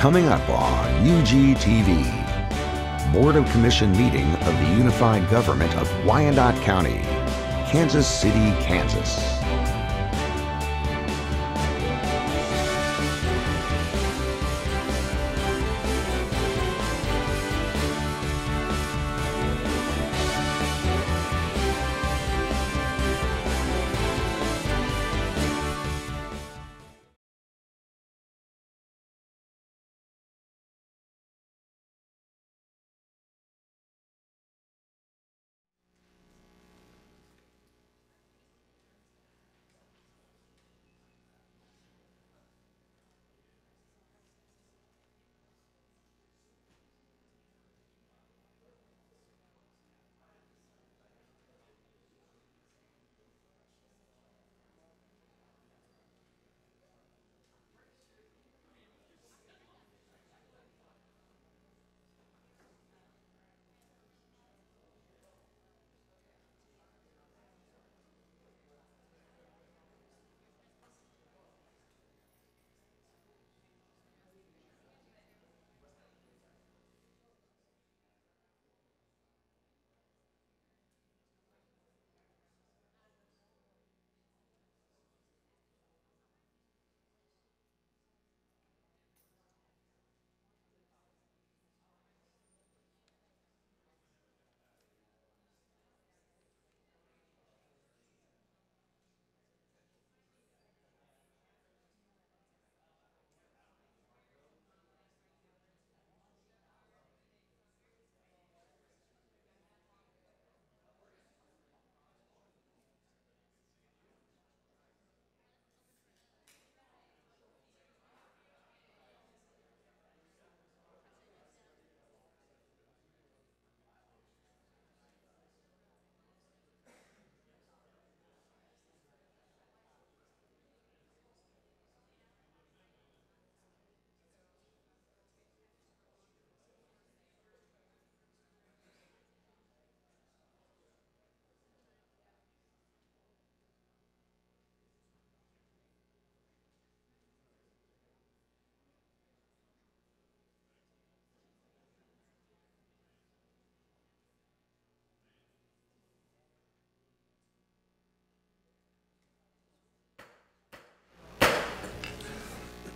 Coming up on UGTV, Board of Commission meeting of the Unified Government of Wyandotte County, Kansas City, Kansas.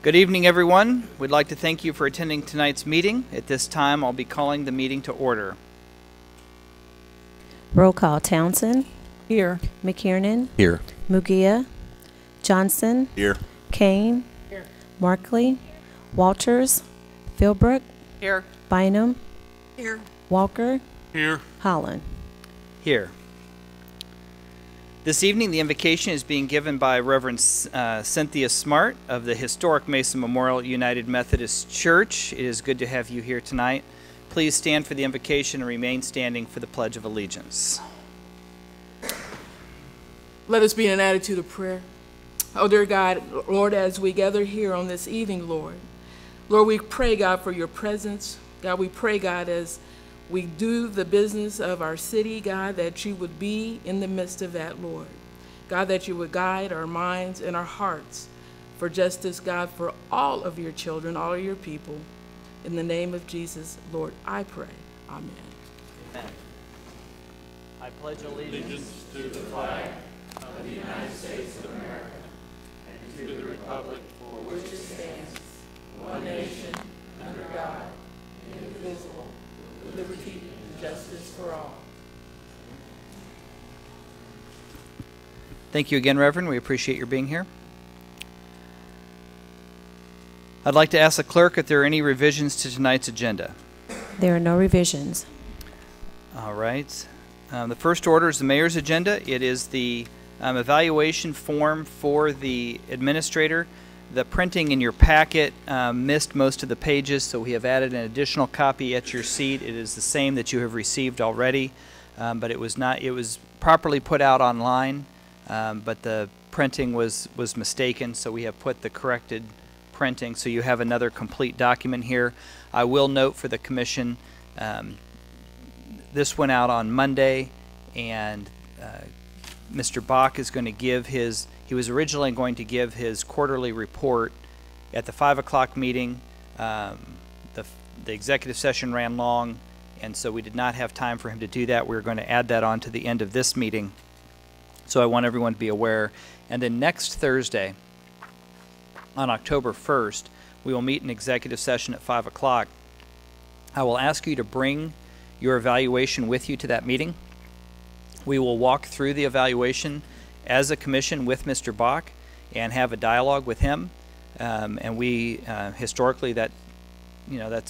Good evening, everyone. We'd like to thank you for attending tonight's meeting. At this time, I'll be calling the meeting to order. Roll call. Townsend. Here. McKiernan. Here. Mugia. Johnson. Here. Kane. Here. Markley. Walters. Philbrook. Here. Bynum. Here. Walker. Here. Holland. Here. This evening, the invocation is being given by Reverend Cynthia Smart of the historic Mason Memorial United Methodist Church. It is good to have you here tonight. Please stand for the invocation and remain standing for the Pledge of Allegiance. Let us be in an attitude of prayer. Oh, dear God, Lord, as we gather here on this evening, Lord, we pray, God, for your presence. God, we pray, God, as we do the business of our city, God, that you would be in the midst of that, Lord. God, that you would guide our minds and our hearts for justice, God, for all of your children, all of your people. In the name of Jesus, Lord, I pray. Amen. Amen. I pledge allegiance to the flag of the United States of America and to the republic for which it stands, one nation, under God, indivisible, with liberty and justice for all. Thank you again, Reverend. We appreciate your being here. I'd like to ask the clerk if there are any revisions to tonight's agenda. There are no revisions. All right. The first order is the mayor's agenda. It is the evaluation form for the administrator. The printing in your packet missed most of the pages, so we have added an additional copy at your seat. It is the same that you have received already, but it was properly put out online, but the printing was mistaken, so we have put the corrected printing, so you have another complete document here. I will note for the commission, this went out on Monday, and Mr. Bach is going to give he was originally going to give his quarterly report at the 5 o'clock meeting. The executive session ran long, and so we did not have time for him to do that. We're going to add that on to the end of this meeting. So I want everyone to be aware. And then next Thursday, on October 1st, we will meet in executive session at 5 o'clock. I will ask you to bring your evaluation with you to that meeting. We will walk through the evaluation as a commission with Mr. Bach and have a dialogue with him. And we, historically, that's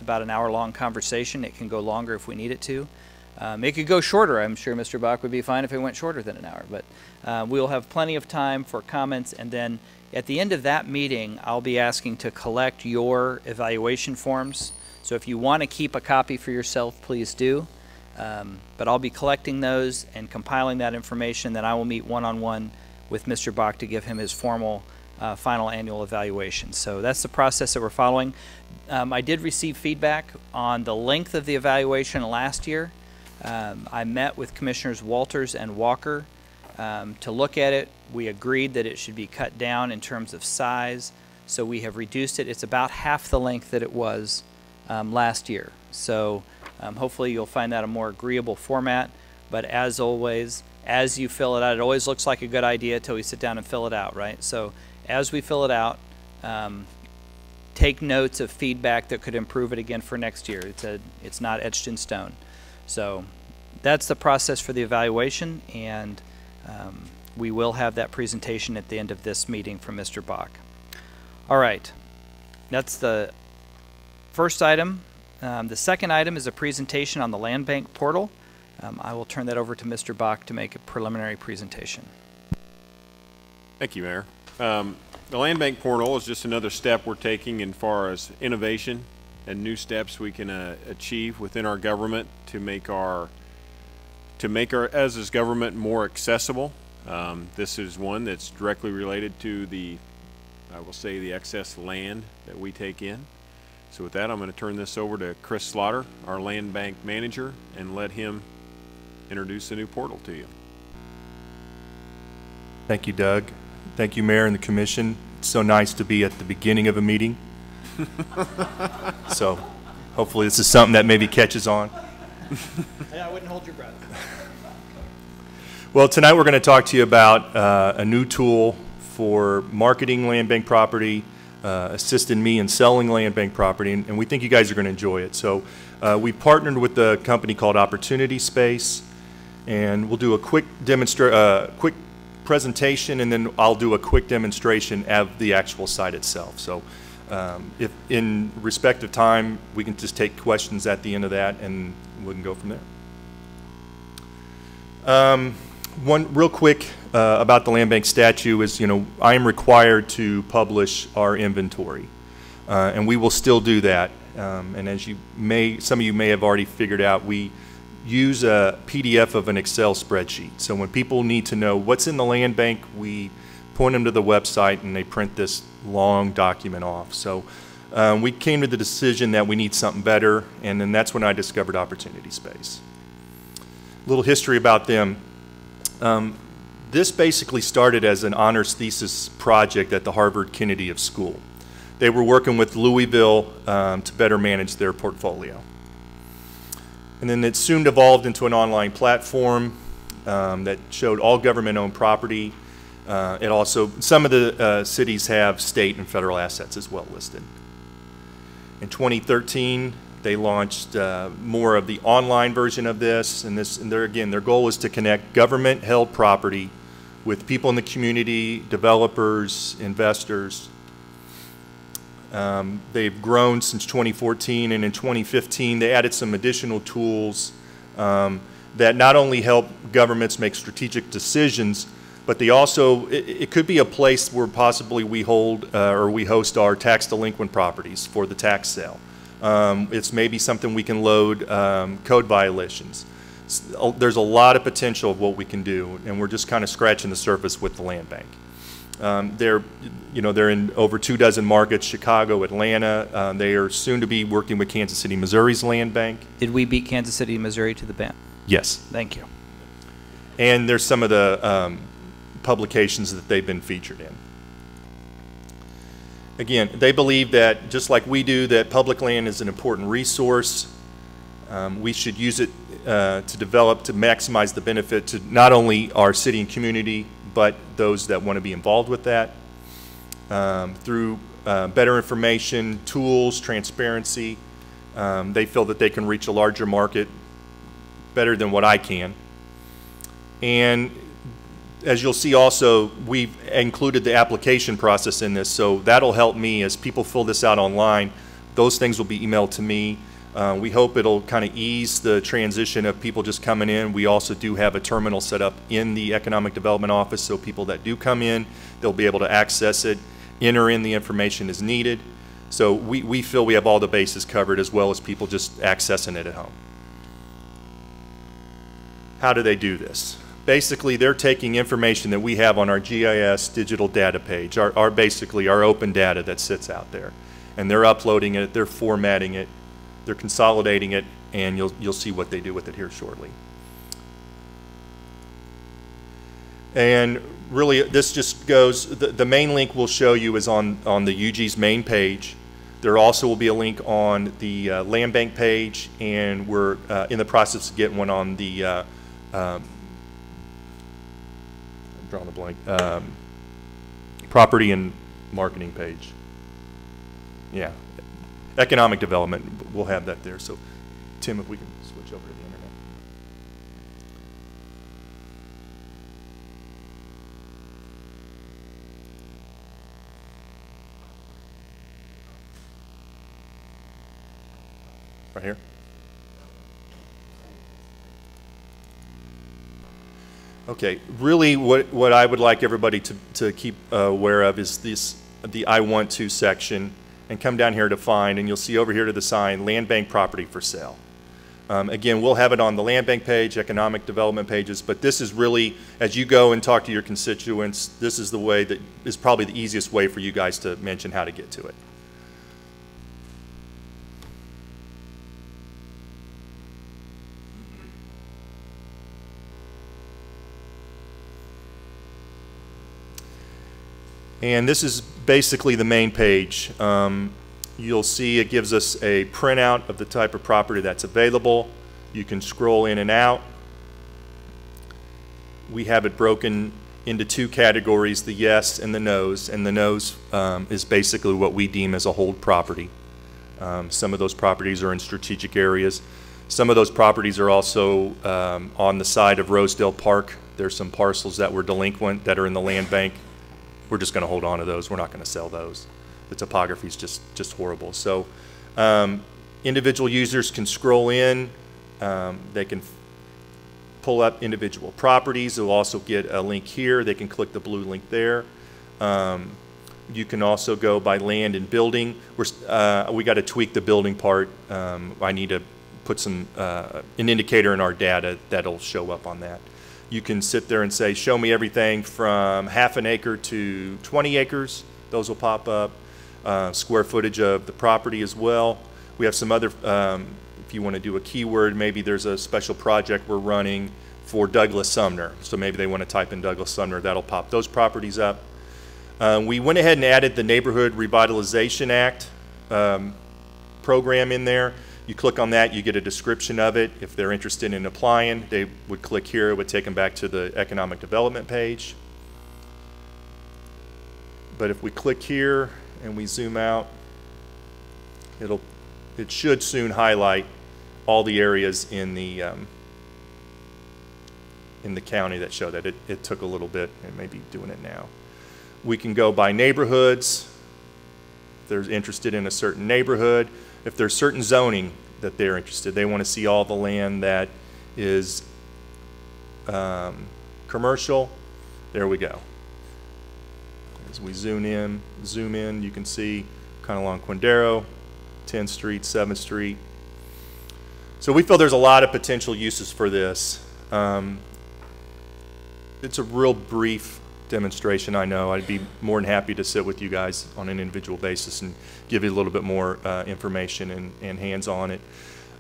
about an hour-long conversation. It can go longer if we need it to. It could go shorter. I'm sure Mr. Bach would be fine if it went shorter than an hour. But we'll have plenty of time for comments. And then at the end of that meeting, I'll be asking to collect your evaluation forms. So if you want to keep a copy for yourself, please do. But I'll be collecting those and compiling that information. Then I will meet one-on-one with Mr. Bach to give him his formal final annual evaluation. So that's the process that we're following. I did receive feedback on the length of the evaluation last year. I met with Commissioners Walters and Walker to look at it. We agreed that it should be cut down in terms of size, so we have reduced it. It's about half the length that it was last year. So hopefully you'll find that a more agreeable format, but as always, as you fill it out, it always looks like a good idea until we sit down and fill it out, right? So as we fill it out, take notes of feedback that could improve it again for next year. It's not etched in stone. So that's the process for the evaluation, and we will have that presentation at the end of this meeting from Mr. Bach. All right, that's the first item. The second item is a presentation on the Land Bank portal. I will turn that over to Mr. Bach to make a preliminary presentation. Thank you, Mayor. The Land Bank portal is just another step we're taking in far as innovation and new steps we can achieve within our government to make our as government more accessible. This is one that's directly related to the, I will say, the excess land that we take in. So with that, I'm going to turn this over to Chris Slaughter, our Land Bank manager, and let him introduce the new portal to you. Thank you, Doug. Thank you, Mayor and the Commission. It's so nice to be at the beginning of a meeting. So hopefully this is something that maybe catches on. I wouldn't hold your breath. Well, tonight we're going to talk to you about a new tool for marketing land bank property, assisting me in selling land bank property, and we think you guys are going to enjoy it. So we partnered with a company called Opportunity Space, and we'll do a quick presentation, and then I'll do a quick demonstration of the actual site itself. So if in respect of time, we can just take questions at the end of that, and we can go from there. One real quick about the land bank statute is, I am required to publish our inventory, and we will still do that. And as some of you may have already figured out, we use a PDF of an Excel spreadsheet. So when people need to know what's in the land bank, we point them to the website and they print this long document off. So we came to the decision that we need something better, and then that's when I discovered Opportunity Space. A little history about them. This basically started as an honors thesis project at the Harvard Kennedy School. They were working with Louisville to better manage their portfolio. And then it soon evolved into an online platform that showed all government-owned property. It also, some of the cities have state and federal assets as well listed. In 2013, they launched more of the online version of this, and their goal is to connect government-held property with people in the community, developers, investors. They've grown since 2014, and in 2015 they added some additional tools that not only help governments make strategic decisions, but they also, it could be a place where possibly we hold or we host our tax delinquent properties for the tax sale. It's maybe something we can load code violations. There's a lot of potential of what we can do, and we're just kind of scratching the surface with the land bank. They're in over 24 markets: Chicago, Atlanta. They are soon to be working with Kansas City, Missouri's land bank. Did we beat Kansas City, Missouri to the band? Yes. Thank you. And there's some of the publications that they've been featured in. Again, they believe that, just like we do, that public land is an important resource. We should use it to develop, to maximize the benefit to not only our city and community, but those that want to be involved with that. Through better information, tools, transparency, they feel that they can reach a larger market better than what I can. And as you'll see also, we've included the application process in this, so that'll help me as people fill this out online. Those things will be emailed to me. We hope it'll kind of ease the transition of people just coming in. We also do have a terminal set up in the Economic Development Office, so people that do come in, they'll be able to access it, enter in the information as needed. So we feel we have all the bases covered, as well as people just accessing it at home. How do they do this? Basically, they're taking information that we have on our GIS digital data page, basically our open data that sits out there, and they're uploading it, they're formatting it, they're consolidating it, and you'll see what they do with it here shortly. And really, this just goes, the main link we'll show you is on the UG's main page. There also will be a link on the land bank page, and we're in the process of getting one on the I'm drawing a blank, property and marketing page. Yeah, economic development, we'll have that there. So Tim, if we can switch over to the internet. Right here. Okay, really what I would like everybody to keep aware of is the I want to section, and come down here to find, and you'll see over here to the sign, land bank property for sale. Again, we'll have it on the land bank page, economic development pages, but this is really, as you go and talk to your constituents, this is the way that is probably the easiest way for you guys to mention how to get to it. And this is basically the main page. You'll see it gives us a printout of the type of property that's available. You can scroll in and out. We have it broken into two categories, the yes and the no's. And the no's is basically what we deem as a hold property. Some of those properties are in strategic areas. Some of those properties are also on the side of Rosedale Park. There's some parcels that were delinquent that are in the land bank. We're just going to hold on to those. We're not going to sell those. The topography is just horrible. So individual users can scroll in. They can pull up individual properties. They'll also get a link here. They can click the blue link there. You can also go by land and building. We got to tweak the building part. I need to put an indicator in our data that'll show up on that. You can sit there and say, show me everything from ½ an acre to 20 acres. Those will pop up. Square footage of the property as well. We have some other, if you want to do a keyword, maybe there's a special project we're running for Douglas Sumner. So maybe they want to type in Douglas Sumner. That'll pop those properties up. We went ahead and added the Neighborhood Revitalization Act program in there. You click on that, you get a description of it. If they're interested in applying, they would click here. It would take them back to the economic development page. But if we click here and we zoom out, it should soon highlight all the areas in the county that show that. It took a little bit, and maybe doing it now. We can go by neighborhoods. If they're interested in a certain neighborhood. If there's certain zoning that they're interested, they want to see all the land that is commercial. There we go. As we zoom in, you can see kind of along Quindaro, 10th Street, 7th Street. So we feel there's a lot of potential uses for this. It's a real brief demonstration, I know. I'd be more than happy to sit with you guys on an individual basis and give you a little bit more information and hands on it.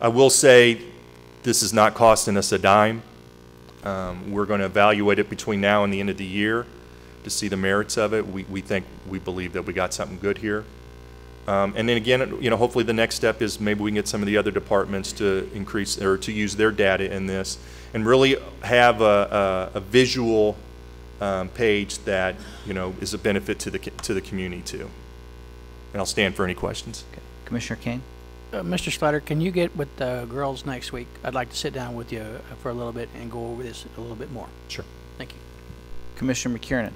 I will say this is not costing us a dime. We're going to evaluate it between now and the end of the year. to see the merits of it. We believe that we got something good here. And then again, you know, hopefully the next step is maybe we can get some of the other departments to increase or to use their data in this and really have a visual page that, you know, is a benefit to the community too. And I'll stand for any questions. Okay. Commissioner Kane? Mr. Slaughter, can you get with the girls next week? I'd like to sit down with you for a little bit and go over this a little bit more. Sure. Thank you. Commissioner McKiernan?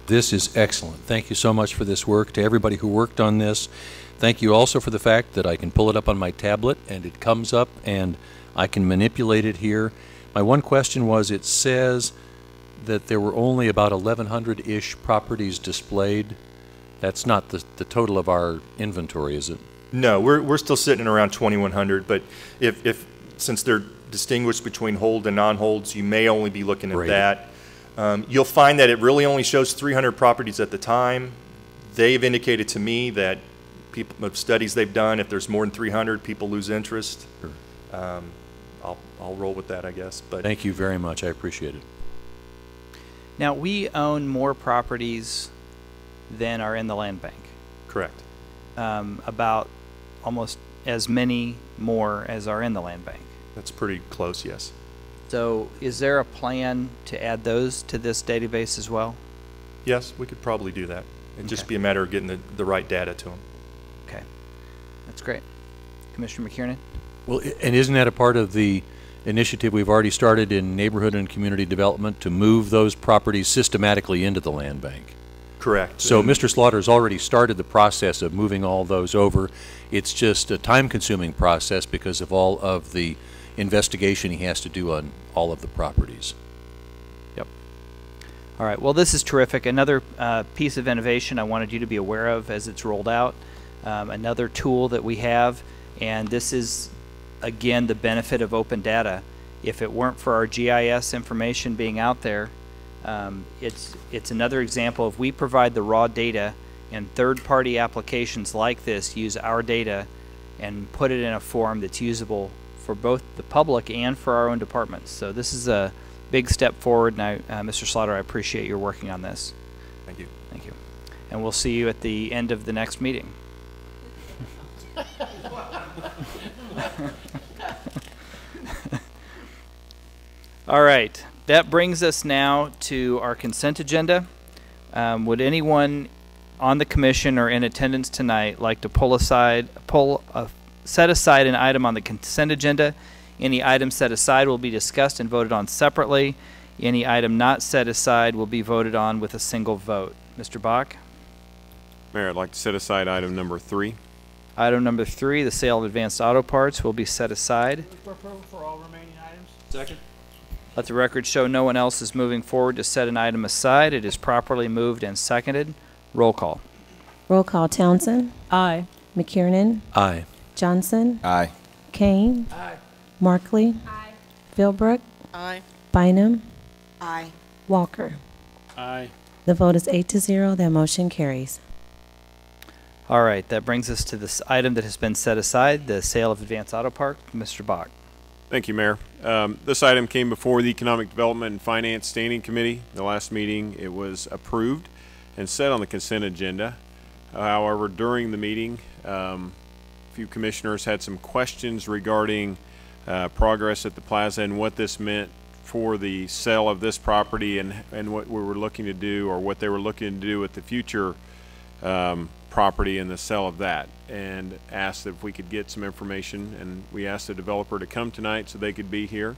This is excellent. Thank you so much for this work. To everybody who worked on this, thank you also for the fact that I can pull it up on my tablet and it comes up and I can manipulate it here. My one question was, it says that there were only about 1,100-ish properties displayed. That's not the total of our inventory, is it? No, we're still sitting around 2,100, but if since they're distinguished between hold and non-holds, you may only be looking at Great. that. You'll find that it really only shows 300 properties at the time. They've indicated to me that people of studies they've done, if there's more than 300, people lose interest. Sure. I'll roll with that, I guess. But Thank you very much. I appreciate it. Now, we own more properties than are in the land bank. correct. About almost as many more as are in the land bank. That's pretty close, yes. So is there a plan to add those to this database as well? Yes, we could probably do that. It'd just Okay. be a matter of getting the right data to them. Okay, that's great. Commissioner McKiernan? Well, and isn't that a part of the initiative we've already started in neighborhood and community development to move those properties systematically into the land bank? Correct. So And- Mr. Slaughter's already started the process of moving all those over. It's just a time-consuming process because of all of the investigation he has to do on all of the properties. Yep. All right, well, this is terrific. Another piece of innovation I wanted you to be aware of as it's rolled out. Another tool that we have, and this is, again, the benefit of open data. If it weren't for our GIS information being out there, it's another example of we provide the raw data, and third-party applications like this use our data and put it in a form that's usable for both the public and for our own departments. So this is a big step forward, and Mr. Slaughter, I appreciate your working on this. Thank you. Thank you. And we'll see you at the end of the next meeting. All right, that brings us now to our consent agenda. Would anyone on the commission or in attendance tonight like to set aside an item on the consent agenda? Any item set aside will be discussed and voted on separately. Any item not set aside will be voted on with a single vote. Mr. Bach? Mayor, I'd like to set aside item number 3. Item number 3, the sale of advanced auto parts, will be set aside. For approval for all remaining items. Second. Let the record show no one else is moving forward to set an item aside. It is properly moved and seconded. Roll call. Roll call. Townsend. Aye. McKiernan. Aye. Johnson. Aye. Kane. Aye. Markley. Aye. Philbrook. Aye. Bynum. Aye. Walker. Aye. The vote is 8-0. That motion carries. All right, that brings us to this item that has been set aside, the sale of advanced auto parts. Mr. Bach. Thank you, Mayor. This item came before the Economic Development and Finance Standing Committee. The last meeting, it was approved and set on the consent agenda. However, during the meeting, a few commissioners had some questions regarding progress at the plaza and what this meant for the sale of this property and what we were looking to do, or what they were looking to do with the future property and the sale of that, and asked if we could get some information. And we asked the developer to come tonight so they could be here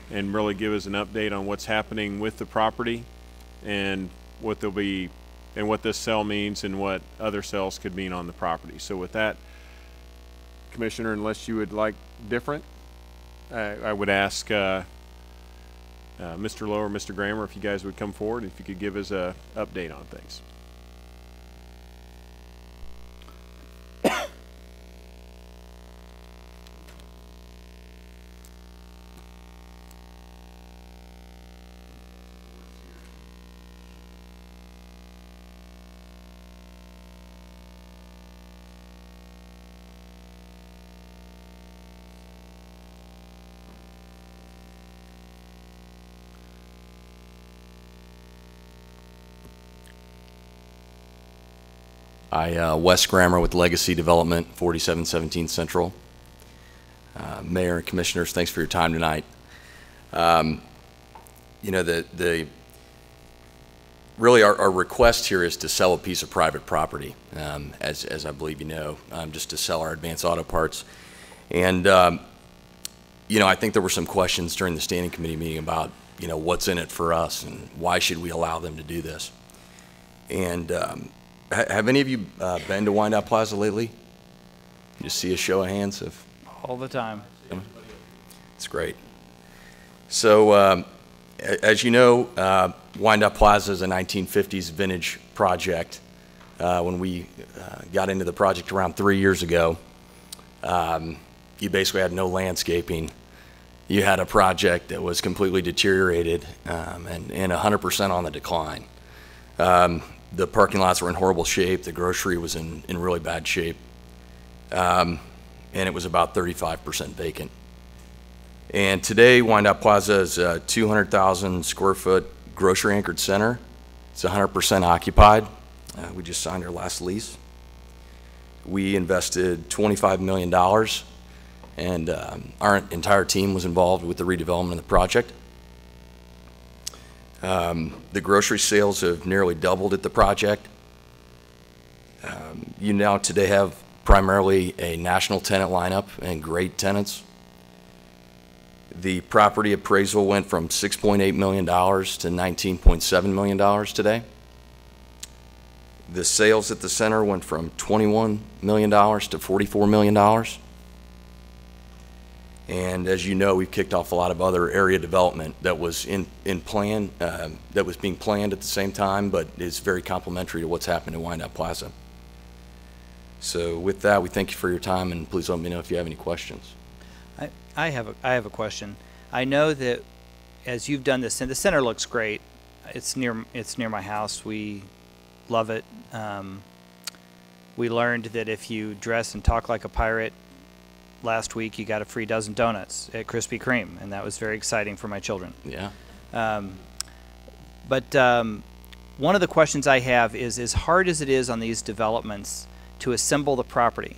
and really give us an update on what's happening with the property and what they'll be, and what this sale means and what other sales could mean on the property. So with that, Commissioner, unless you would like different, I would ask Mr. Lowe or Mr. Grammer if you guys would come forward, if you could give us a update on things. Wes Grammer with Legacy Development, 4717 Central. Mayor and Commissioners, thanks for your time tonight. You know, really our request here is to sell a piece of private property, as I believe you know, just to sell our Advance Auto Parts. And, you know, I think there were some questions during the standing committee meeting about, you know, what's in it for us and why should we allow them to do this. And have any of you been to Wyandotte Plaza lately? You just see a show of hands of? All the time. It's great. So, as you know, Wyandotte Plaza is a 1950s vintage project. When we got into the project around 3 years ago, you basically had no landscaping. You had a project that was completely deteriorated and 100% on the decline. The parking lots were in horrible shape. The grocery was in really bad shape. And it was about 35% vacant. And today, Wyandotte Plaza is a 200,000 square foot grocery anchored center. It's 100% occupied. We just signed our last lease. We invested $25 million, and our entire team was involved with the redevelopment of the project. The grocery sales have nearly doubled at the project. You now today have primarily a national tenant lineup and great tenants. The property appraisal went from $6.8 million to $19.7 million today. The sales at the center went from $21 million to $44 million. And as you know, we've kicked off a lot of other area development that was in plan, that was being planned at the same time, but is very complementary to what's happening in Wyandotte Plaza. So with that, we thank you for your time, and please let me know if you have any questions. I have a question. I know that as you've done this, and the center looks great. It's near my house. We love it. We learned that if you dress and talk like a pirate, last week you got a free dozen donuts at Krispy Kreme, and that was very exciting for my children. Yeah. But one of the questions I have is, as hard as it is on these developments to assemble the property,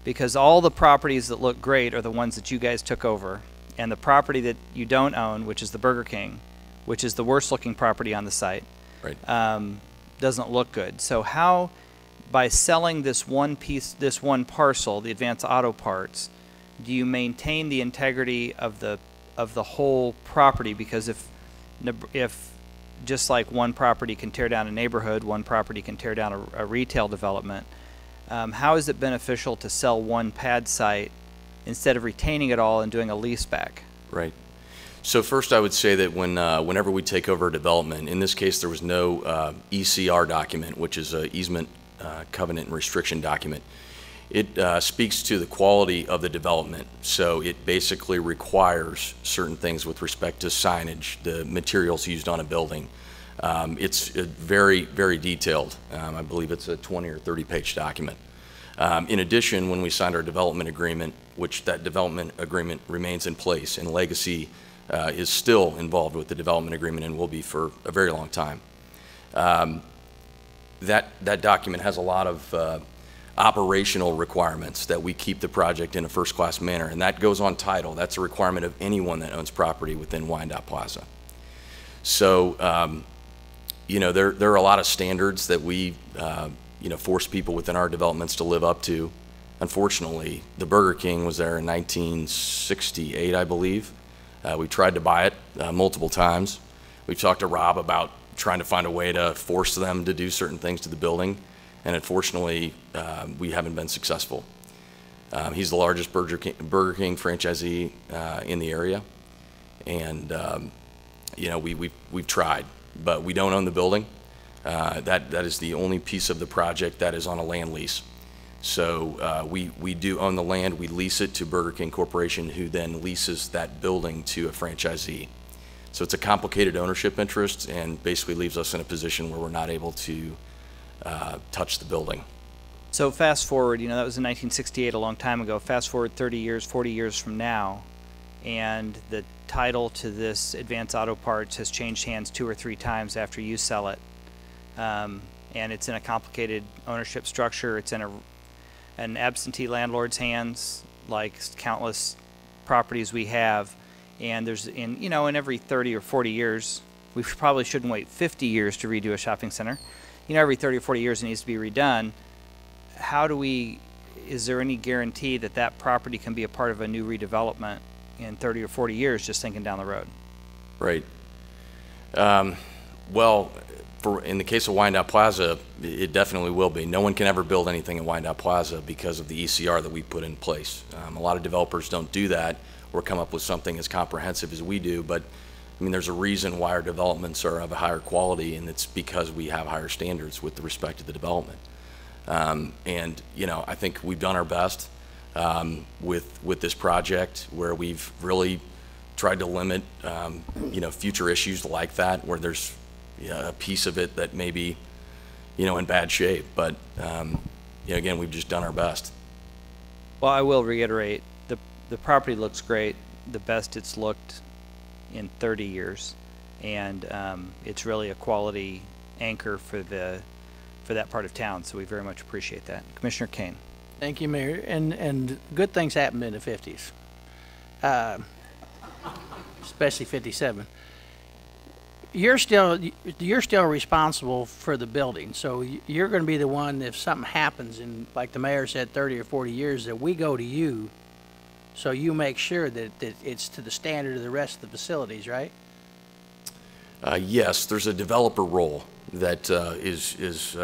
because all the properties that look great are the ones that you guys took over, and the property that you don't own, which is the Burger King, which is the worst looking property on the site, right, doesn't look good. So how, by selling this one piece, this one parcel, the Advance Auto Parts, do you maintain the integrity of the whole property? Because if just like one property can tear down a neighborhood, one property can tear down a retail development, how is it beneficial to sell one pad site instead of retaining it all and doing a lease back? Right. So first I would say that whenever we take over a development, in this case there was no ECR document, which is an easement covenant and restriction document. It speaks to the quality of the development. So it basically requires certain things with respect to signage, the materials used on a building. It's very, very detailed. I believe it's a 20 or 30 page document. In addition, when we signed our development agreement, which that development agreement remains in place, and Legacy is still involved with the development agreement and will be for a very long time. That document has a lot of operational requirements that we keep the project in a first-class manner, and that goes on title. That's a requirement of anyone that owns property within Wyandotte Plaza. So, you know, there are a lot of standards that we, you know, force people within our developments to live up to. Unfortunately, the Burger King was there in 1968, I believe. We tried to buy it multiple times. We've talked to Rob about trying to find a way to force them to do certain things to the building, and unfortunately, we haven't been successful. He's the largest Burger King franchisee in the area, and you know, we've tried, but we don't own the building. That is the only piece of the project that is on a land lease. So we do own the land. We lease it to Burger King Corporation, who then leases that building to a franchisee. So it's a complicated ownership interest, and basically leaves us in a position where we're not able to touch the building. So fast forward, you know, that was in 1968, a long time ago. Fast forward 30 years, 40 years from now, and the title to this Advance Auto Parts has changed hands 2 or 3 times after you sell it. and it's in a complicated ownership structure. It's in an absentee landlord's hands, like countless properties we have. And there's in every 30 or 40 years, we probably shouldn't wait 50 years to redo a shopping center. Every 30 or 40 years it needs to be redone. Is there any guarantee that that property can be a part of a new redevelopment in 30 or 40 years, just thinking down the road? Right. Well, in the case of Wyandotte Plaza, it definitely will be. No one can ever build anything in Wyandotte Plaza because of the ECR that we put in place. A lot of developers don't do that or come up with something as comprehensive as we do, but I mean, there's a reason why our developments are of a higher quality, and it's because we have higher standards with respect to the development. And I think we've done our best with this project, where we've really tried to limit future issues like that, where there's a piece of it that may be in bad shape. But again, we've just done our best. Well, I will reiterate, the property looks great, the best it's looked in 30 years, and it's really a quality anchor for that part of town, so we very much appreciate that. Commissioner Kane. Thank you, Mayor. And good things happened in the 50s, especially 57. You're still responsible for the building, so you're going to be the one, if something happens in, like the mayor said, 30 or 40 years, that we go to you, so you make sure that it's to the standard of the rest of the facilities, right? Yes, there's a developer role that is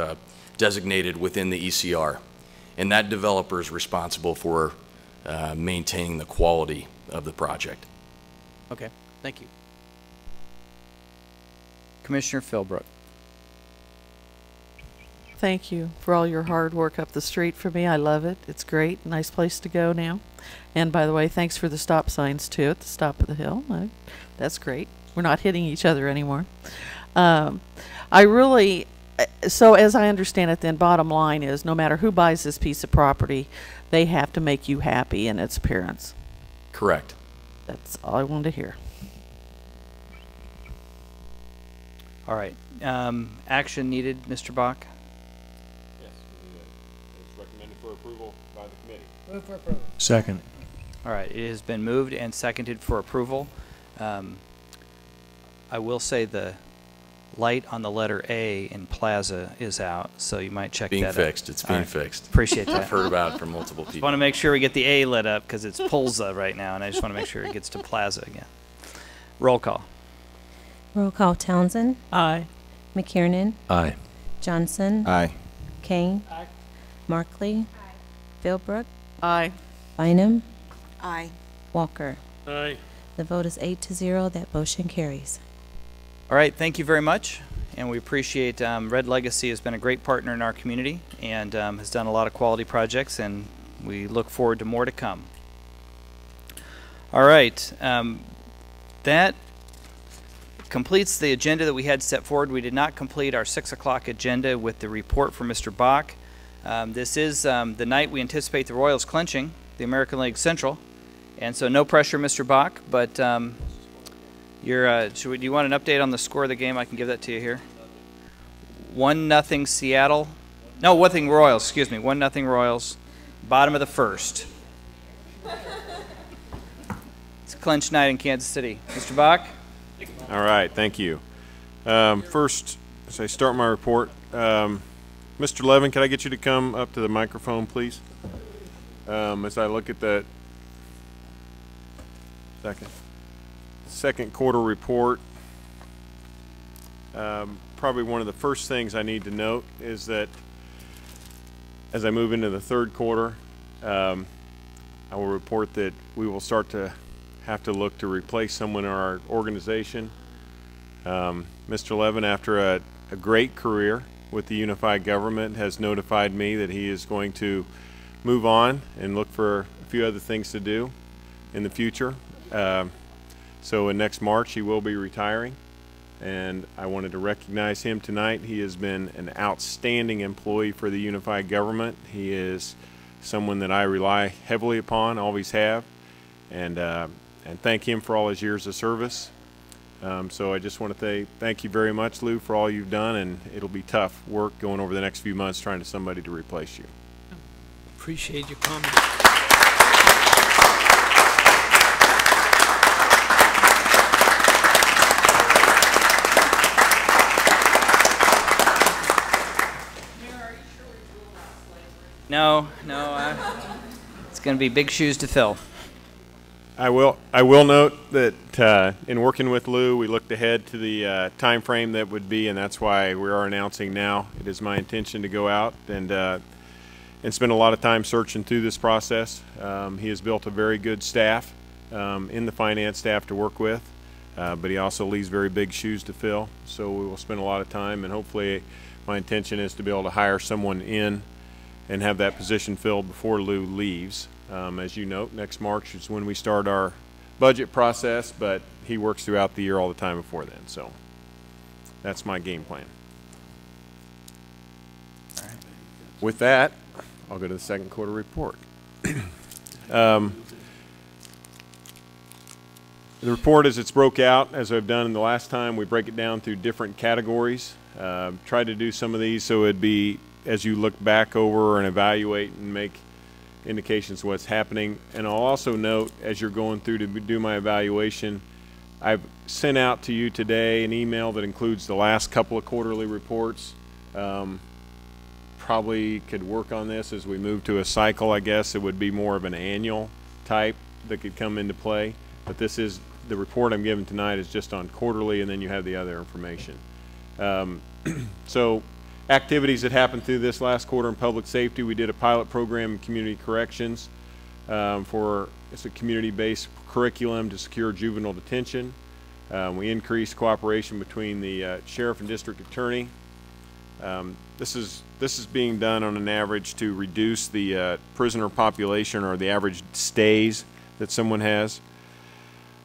designated within the ECR, and that developer is responsible for maintaining the quality of the project. Okay, thank you. Commissioner Philbrook. Thank you for all your hard work up the street for me. I love it. It's great. Nice place to go now. And by the way, thanks for the stop signs too at the top of the hill. That's great. We're not hitting each other anymore. So as I understand it, then bottom line is, no matter who buys this piece of property, they have to make you happy in its appearance. Correct. That's all I wanted to hear. All right. Action needed, Mr. Bach? Yes, it's recommended for approval by the committee. Move for approval. Second. All right. It has been moved and seconded for approval. I will say the light on the letter A in Plaza is out, so you might check that out. It's being fixed. Appreciate that. I've heard about it from multiple people. Just want to make sure we get the A lit up, because it's Pulza right now, and I just want to make sure it gets to Plaza again. Roll call. Roll call. Townsend. Aye. McKiernan. Aye. Johnson. Aye. Kane. Markley. Philbrook. Aye. Bynum. Aye. Walker. Aye. The vote is 8-0. That motion carries. All right, thank you very much, and we appreciate Red Legacy has been a great partner in our community and has done a lot of quality projects, and we look forward to more to come. All right, that completes the agenda that we had set forward. We did not complete our 6 o'clock agenda with the report from Mr. Bach. This is the night we anticipate the Royals clinching the American League Central, and so no pressure, Mr. Bach, but do you want an update on the score of the game? I can give that to you here. 1-0 Seattle. No, 1-0 Royals, excuse me. 1-0 Royals. Bottom of the first. It's a clinch night in Kansas City. Mr. Bach? All right, thank you. First, as I start my report, Mr. Levin, can I get you to come up to the microphone, please? As I look at that second quarter report, probably one of the first things I need to note is that as I move into the third quarter, I will report that we will start to have to look to replace someone in our organization. Mr. Levin, after a great career with the unified government, has notified me that he is going to move on and look for a few other things to do in the future. So in next March he will be retiring, and I wanted to recognize him tonight. He has been an outstanding employee for the unified government. He is someone that I rely heavily upon, always have, and thank him for all his years of service. So I just want to thank you very much, Lou, for all you've done, and it'll be tough work going over the next few months trying to somebody to replace you. Appreciate your comment. No, it's going to be big shoes to fill. I will note that in working with Lou, we looked ahead to the time frame that would be, and that's why we are announcing now. It is my intention to go out and spend a lot of time searching through this process. He has built a very good staff in the finance staff to work with, but he also leaves very big shoes to fill. So we will spend a lot of time, and hopefully my intention is to be able to hire someone in and have that position filled before Lou leaves. As you note, next March is when we start our budget process, but he works throughout the year all the time before then. So that's my game plan. All right. With that, I'll go to the second quarter report. The report, as it's broke out, as I've done in the last time, we break it down through different categories. Tried to do some of these so it'd be, as you look back over and evaluate and make indications of what's happening. And I'll also note, as you're going through to do my evaluation, I've sent out to you today an email that includes the last couple of quarterly reports. Probably could work on this as we move to a cycle. I guess it would be more of an annual type that could come into play. But this is, the report I'm giving tonight is just on quarterly, and then you have the other information. So activities that happened through this last quarter in public safety, we did a pilot program in community corrections it's a community-based curriculum to secure juvenile detention. We increased cooperation between the sheriff and district attorney. This is being done on an average to reduce the prisoner population, or the average stays that someone has.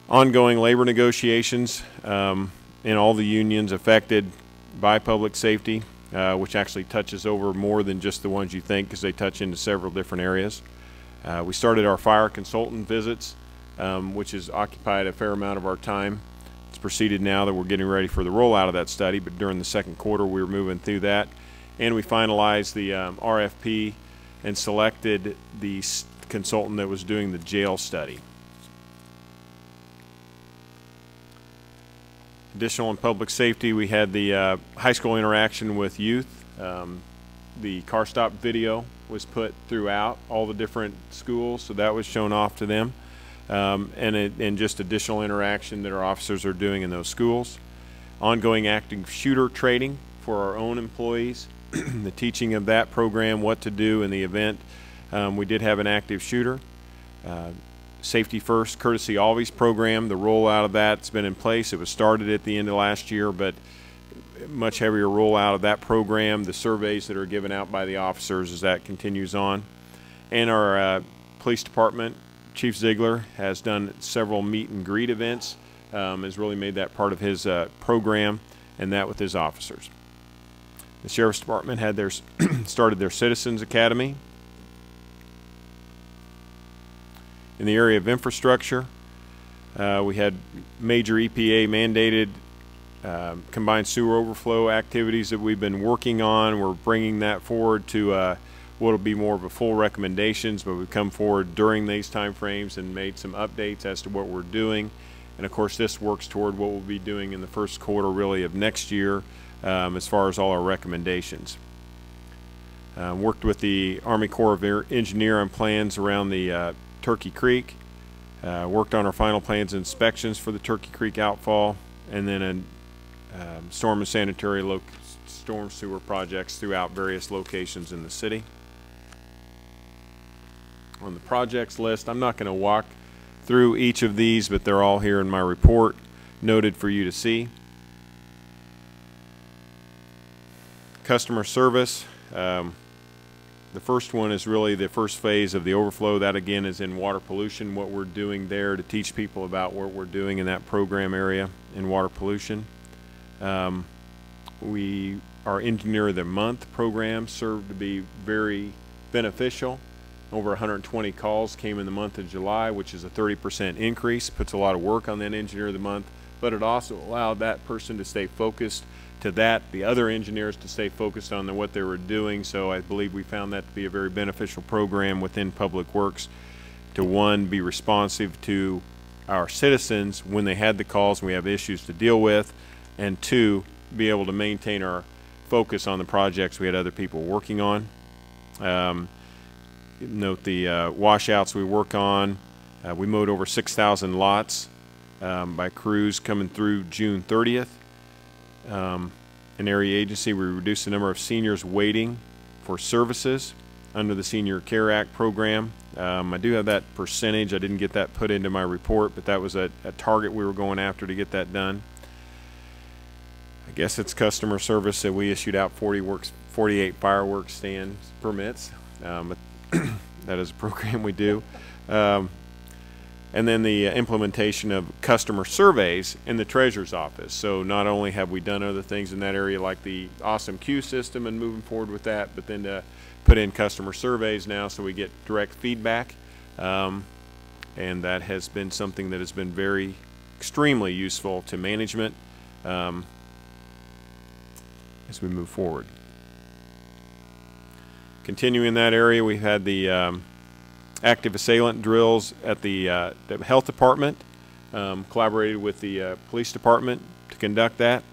Ongoing labor negotiations in all the unions affected by public safety, which actually touches over more than just the ones you think, because they touch into several different areas. We started our fire consultant visits, which has occupied a fair amount of our time. It's proceeded now that we're getting ready for the rollout of that study, but during the second quarter we were moving through that. And we finalized the RFP and selected the consultant that was doing the jail study. Additional in public safety, we had the high school interaction with youth. The car stop video was put throughout all the different schools, so that was shown off to them. And just additional interaction that our officers are doing in those schools. Ongoing active shooter training for our own employees. The teaching of that program, what to do in the event we did have an active shooter. Safety First Courtesy Always program, the rollout of that's been in place. It was started at the end of last year, but much heavier rollout of that program, the surveys that are given out by the officers as that continues on. And our police department, Chief Ziegler, has done several meet and greet events, has really made that part of his program, and that with his officers. The Sheriff's Department had started their Citizens Academy. In the area of infrastructure, we had major EPA mandated combined sewer overflow activities that we've been working on. We're bringing that forward to what will be more of a full recommendations, but we've come forward during these time frames and made some updates as to what we're doing. And of course this works toward what we'll be doing in the first quarter really of next year as far as all our recommendations. Worked with the Army Corps of Engineers on plans around the Turkey Creek. Worked on our final plans and inspections for the Turkey Creek outfall, and then storm and sanitary storm sewer projects throughout various locations in the city. On the projects list, I'm not going to walk through each of these, but they're all here in my report, noted for you to see. Customer service. The first one is really the first phase of the overflow. That again is in water pollution, what we're doing there to teach people about what we're doing in that program area in water pollution. Our Engineer of the Month program served to be very beneficial. Over 120 calls came in the month of July, which is a 30% increase. Puts a lot of work on that Engineer of the Month but it also allowed that person to stay focused to that, the other engineers to stay focused on what they were doing. So I believe we found that to be a very beneficial program within Public Works to, one, be responsive to our citizens when they had the calls and we have issues to deal with, and two, be able to maintain our focus on the projects we had other people working on. Note the washouts we work on. We mowed over 6,000 lots by crews coming through June 30th. In area agency, we reduced the number of seniors waiting for services under the Senior Care Act program. I do have that percentage. I didn't get that put into my report, but that was a target we were going after to get that done. I guess it's customer service that we issued out 48 fireworks stand permits. But that is a program we do. And then the implementation of customer surveys in the Treasurer's Office. So not only have we done other things in that area like the Awesome Queue system and moving forward with that, but then to put in customer surveys now so we get direct feedback. And that has been something that has been extremely useful to management as we move forward. Continuing in that area, we've had the active assailant drills at the health department, collaborated with the police department to conduct that.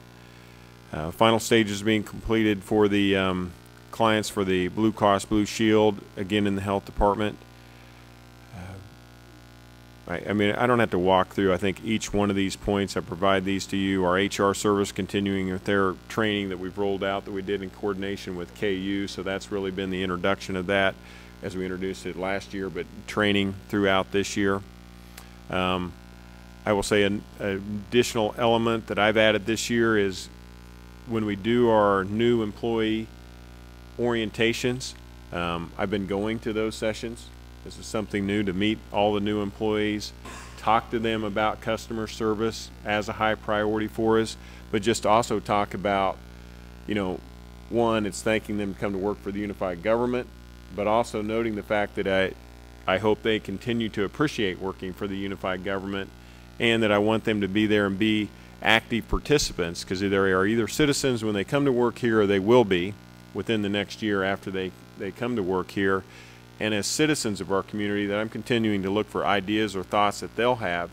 Final stages being completed for the clients for the Blue Cross Blue Shield, again in the health department. I mean, I don't have to walk through, I think, each one of these points. I provide these to you. Our HR service continuing with their training that we've rolled out that we did in coordination with KU, so that's really been the introduction of that as we introduced it last year, but training throughout this year. I will say an additional element that I've added this year is when we do our new employee orientations, I've been going to those sessions. This is something new, to meet all the new employees, talk to them about customer service as a high priority for us, but just also talk about, you know, one, it's thanking them to come to work for the unified government, but also noting the fact that I hope they continue to appreciate working for the unified government, and that I want them to be there and be active participants, because they are either citizens when they come to work here, or they will be within the next year after they come to work here. And as citizens of our community, that I'm continuing to look for ideas or thoughts that they'll have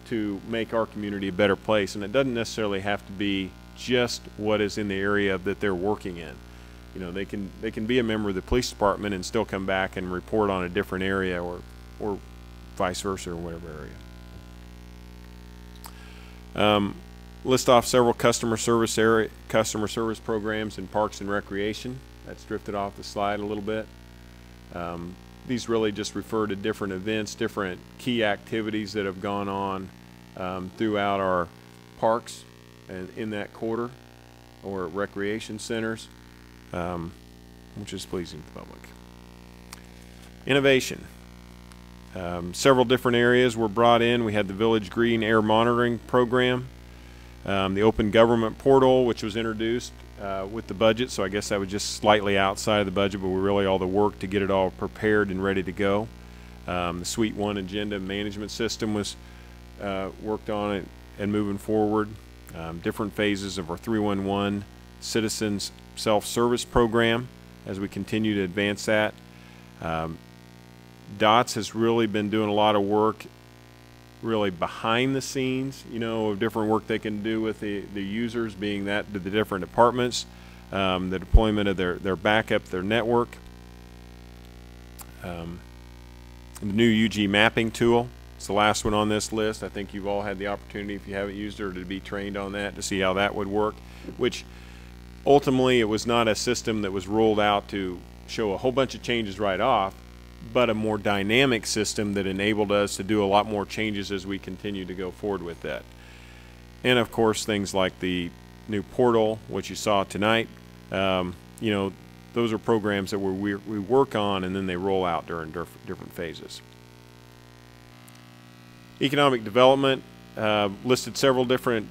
to make our community a better place. And it doesn't necessarily have to be just what is in the area that they're working in. You know, they can be a member of the police department and still come back and report on a different area, or vice versa, or whatever area. List off several customer service programs in Parks and Recreation. That's drifted off the slide a little bit. These really just refer to different events, different key activities that have gone on throughout our parks and in that quarter, or recreation centers, which is pleasing to the public. Innovation. Several different areas were brought in. We had the Village Green Air Monitoring Program, the Open Government Portal, which was introduced with the budget, so I guess that was just slightly outside of the budget, but we're really all the work to get it all prepared and ready to go. The Suite 1 agenda management system was worked on it and moving forward. Different phases of our 311 Citizens Self-Service Program as we continue to advance that. DOTS has really been doing a lot of work really behind the scenes, you know, of different work they can do with the users, being that to the different departments, the deployment of their backup, their network. The new UG mapping tool, it's the last one on this list. I think you've all had the opportunity, if you haven't used it, or to be trained on that, to see how that would work, which ultimately it was not a system that was rolled out to show a whole bunch of changes right off, but a more dynamic system that enabled us to do a lot more changes as we continue to go forward with that. And of course, things like the new portal, which you saw tonight, you know, those are programs that we work on and then they roll out during different phases. Economic development, listed several different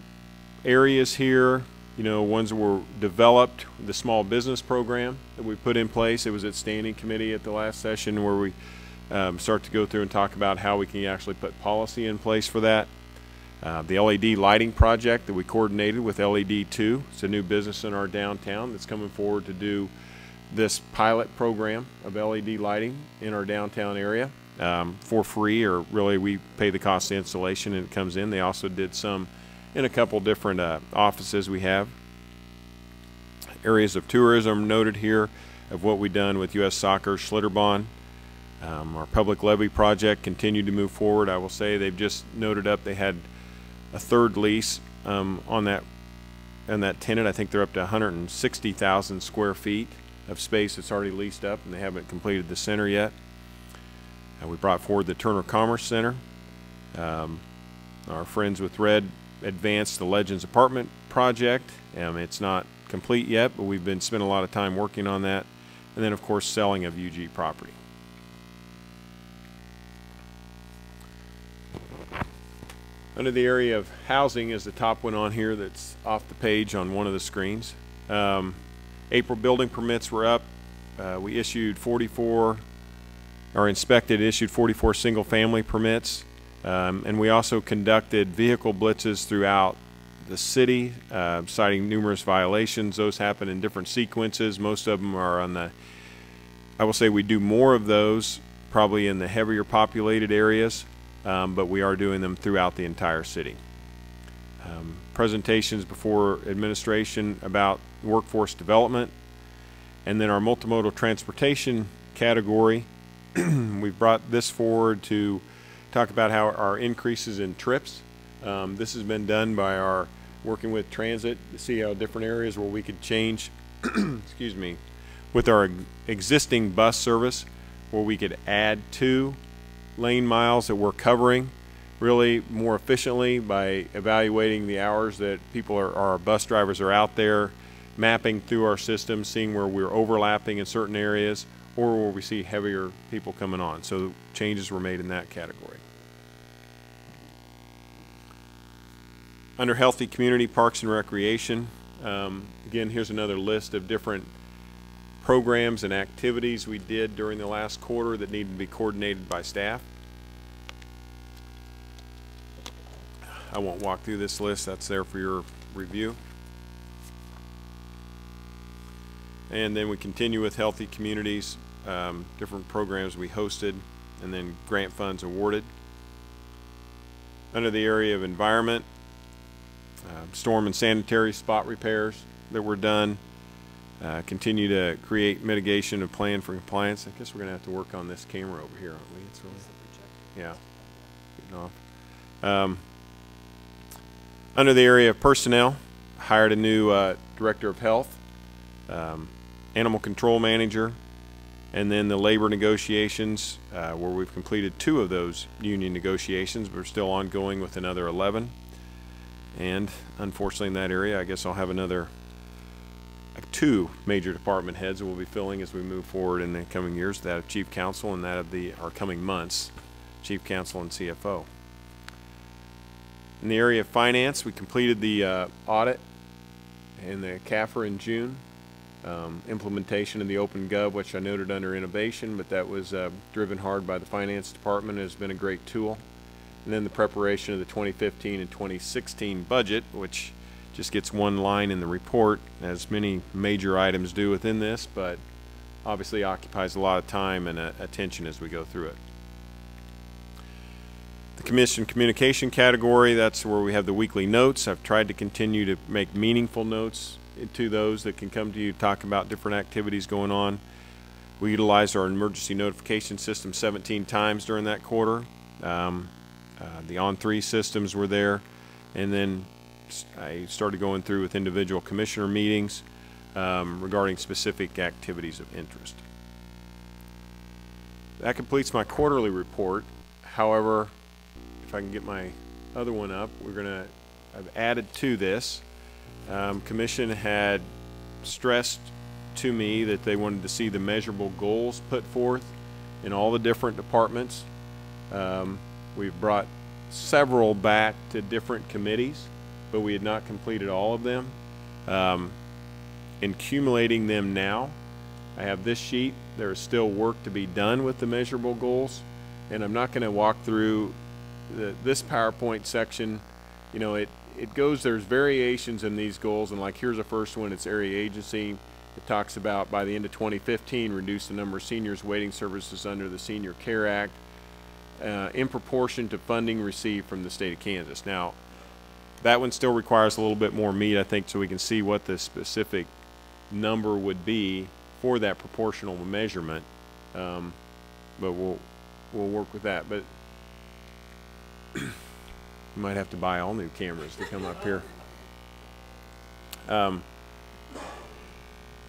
areas here. You know, ones that were developed, the small business program that we put in place. It was at standing committee at the last session where we start to go through and talk about how we can actually put policy in place for that. The LED lighting project that we coordinated with LED2. It's a new business in our downtown that's coming forward to do this pilot program of LED lighting in our downtown area for free, or really we pay the cost of installation and it comes in. They also did some in a couple different offices we have. Areas of tourism noted here of what we've done with U.S. Soccer, Schlitterbahn. Our public levy project continued to move forward. I will say they've just noted up they had a third lease on that tenant. I think they're up to 160,000 square feet of space that's already leased up, and they haven't completed the center yet. We brought forward the Turner Commerce Center. Our friends with Red advanced the Legends apartment project. It's not complete yet, but we've been spending a lot of time working on that. And then, of course, selling of UG property. Under the area of housing is the top one on here that's off the page on one of the screens. April building permits were up. We issued 44, or inspected, issued 44 single family permits. And we also conducted vehicle blitzes throughout the city, citing numerous violations. Those happen in different sequences. Most of them are on the, I will say we do more of those probably in the heavier populated areas, but we are doing them throughout the entire city. Presentations before administration about workforce development, and then our multimodal transportation category. We've brought this forward to talk about how our increases in trips. This has been done by our working with transit to see how different areas where we could change excuse me, with our existing bus service, where we could add 2 lane miles that we're covering really more efficiently by evaluating the hours that people our bus drivers are out there, mapping through our system, seeing where we're overlapping in certain areas or where we see heavier people coming on. So changes were made in that category. Under Healthy Community, Parks and Recreation, again, here's another list of different programs and activities we did during the last quarter that needed to be coordinated by staff. I won't walk through this list. That's there for your review. And then we continue with Healthy Communities, different programs we hosted, and then grant funds awarded. Under the area of environment, storm and sanitary spot repairs that were done. Continue to create mitigation and plan for compliance. I guess we're going to have to work on this camera over here, aren't we? It's really, yeah, getting off. Under the area of personnel, hired a new director of health, animal control manager, and then the labor negotiations, where we've completed 2 of those union negotiations, but we're still ongoing with another 11. And unfortunately in that area, I guess I'll have another 2 major department heads that we'll be filling as we move forward in the coming years, that of Chief Counsel and that of our coming months, Chief Counsel and CFO. In the area of finance, we completed the audit in the CAFR in June. Implementation of the OpenGov, which I noted under innovation, but that was driven hard by the finance department, has been a great tool. And then the preparation of the 2015 and 2016 budget, which just gets one line in the report, as many major items do within this, but obviously occupies a lot of time and attention as we go through it. The commission communication category, that's where we have the weekly notes. I've tried to continue to make meaningful notes to those that can come to you, talk about different activities going on. We utilized our emergency notification system 17 times during that quarter. The On3 systems were there, and then I started going through with individual commissioner meetings regarding specific activities of interest. That completes my quarterly report. However, if I can get my other one up, I've added to this. Commission had stressed to me that they wanted to see the measurable goals put forth in all the different departments. We've brought several back to different committees, but we had not completed all of them. In accumulating them now, I have this sheet. There is still work to be done with the measurable goals, and I'm not going to walk through this PowerPoint section you know, it goes, there's variations in these goals, and like here's the first one, it's area agency. It talks about by the end of 2015, reduce the number of seniors waiting services under the Senior Care Act in proportion to funding received from the state of Kansas. Now, that one still requires a little bit more meat, I think, so we can see what the specific number would be for that proportional measurement. But we'll work with that. But you might have to buy all new cameras to come up here.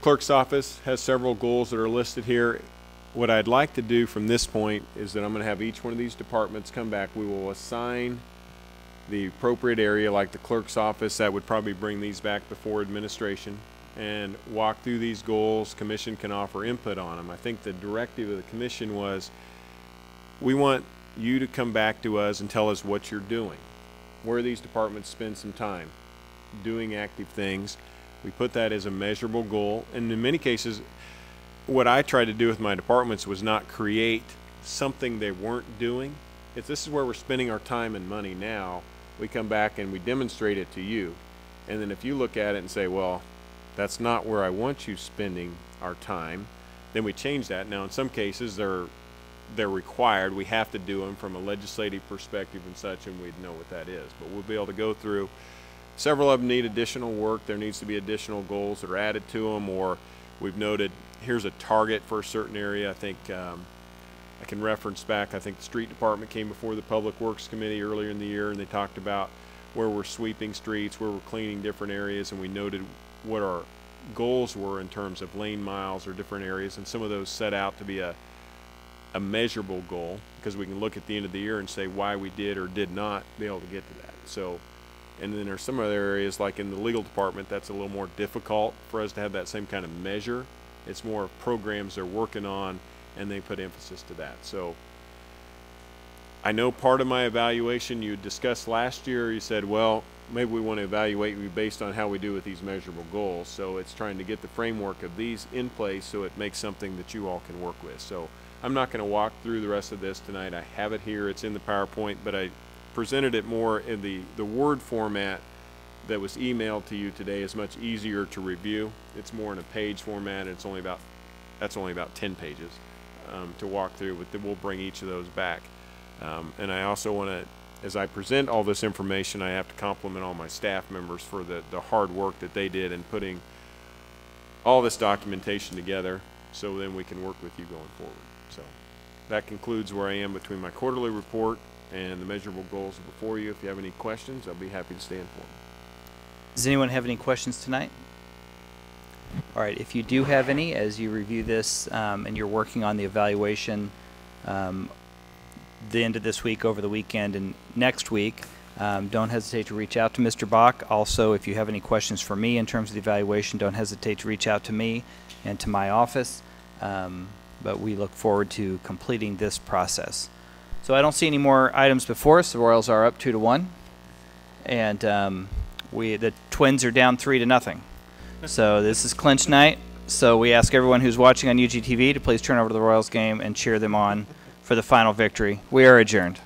Clerk's office has several goals that are listed here. What I'd like to do from this point is that I'm going to have each one of these departments come back. We will assign the appropriate area, like the clerk's office. That would probably bring these back before administration and walk through these goals. Commission can offer input on them. I think the directive of the commission was, we want you to come back to us and tell us what you're doing, where these departments spend some time doing active things. We put that as a measurable goal, and in many cases what I tried to do with my departments was not create something they weren't doing. If this is where we're spending our time and money now, we come back and we demonstrate it to you, and then if you look at it and say, well, that's not where I want you spending our time, then we change that. Now in some cases they're required, we have to do them from a legislative perspective and such, and we'd know what that is, but we'll be able to go through. Several of them need additional work. There needs to be additional goals that are added to them, or we've noted here's a target for a certain area. I think I can reference back, I think the street department came before the Public Works Committee earlier in the year, and they talked about where we're sweeping streets, where we're cleaning different areas, and we noted what our goals were in terms of lane miles or different areas, and some of those set out to be a measurable goal, because we can look at the end of the year and say why we did or did not be able to get to that. So, and then there's some other areas like in the legal department that's a little more difficult for us to have that same kind of measure. It's more programs they're working on, and they put emphasis to that. So I know part of my evaluation you discussed last year, you said, well, maybe we want to evaluate you based on how we do with these measurable goals. So it's trying to get the framework of these in place so it makes something that you all can work with. So I'm not going to walk through the rest of this tonight. I have it here. It's in the PowerPoint, but I presented it more in the Word format that was emailed to you today. Is much easier to review. It's more in a page format. It's only about, that's only about 10 pages to walk through, but then we'll bring each of those back. And I also want to, as I present all this information, I have to compliment all my staff members for the hard work that they did in putting all this documentation together, so then we can work with you going forward. So that concludes where I am between my quarterly report and the measurable goals before you. If you have any questions, I'll be happy to stay informed. Does anyone have any questions tonight? All right, if you do have any, as you review this and you're working on the evaluation the end of this week, over the weekend, and next week, don't hesitate to reach out to Mr. Bach. Also, if you have any questions for me in terms of the evaluation, don't hesitate to reach out to me and to my office. But we look forward to completing this process. So I don't see any more items before us. The Royals are up 2-1, and the Twins are down 3-0. So this is clinch night. So we ask everyone who's watching on UGTV to please turn over to the Royals game and cheer them on for the final victory. We are adjourned.